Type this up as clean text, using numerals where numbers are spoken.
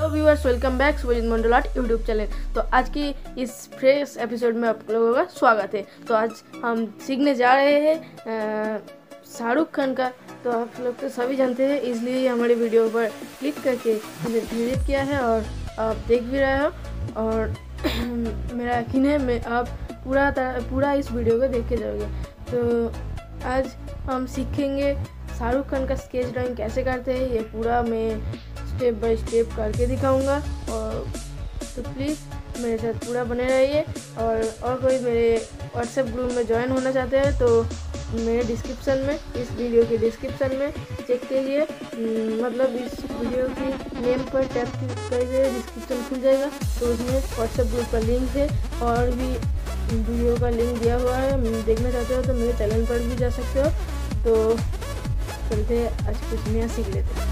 Viewers, welcome back Sujit मंडलाट YouTube channel. तो आज की इस फ्रेश एपिसोड में आप लोगों का स्वागत है। तो आज हम सीखने जा रहे हैं शाहरुख खान का। तो आप लोग तो सभी जानते हैं, इसलिए हमारे वीडियो पर क्लिक करके मुझे विजिट किया है और आप देख भी रहे हो। और मेरा यकीन है मैं आप पूरा इस वीडियो को देख के जाओगे। तो आज हम सीखेंगे शाहरुख खान का स्केच ड्राइंग कैसे करते हैं, ये पूरा मैं स्टेप बाय स्टेप करके दिखाऊंगा। और तो प्लीज़ मेरे साथ पूरा बने रहिए। और कोई मेरे व्हाट्सएप ग्रुप में ज्वाइन होना चाहते हैं तो मेरे डिस्क्रिप्शन में, इस वीडियो के डिस्क्रिप्शन में चेक कीजिए। मतलब इस वीडियो की नेम पर टैप करिए, डिस्क्रिप्शन खुल जाएगा। तो उसमें व्हाट्सएप ग्रुप का लिंक है और भी वीडियो का लिंक दिया हुआ है। देखना चाहते हो तो मेरे चैनल पर भी जा सकते हो। तो चलते आज कुछ नया सीख लेते हैं।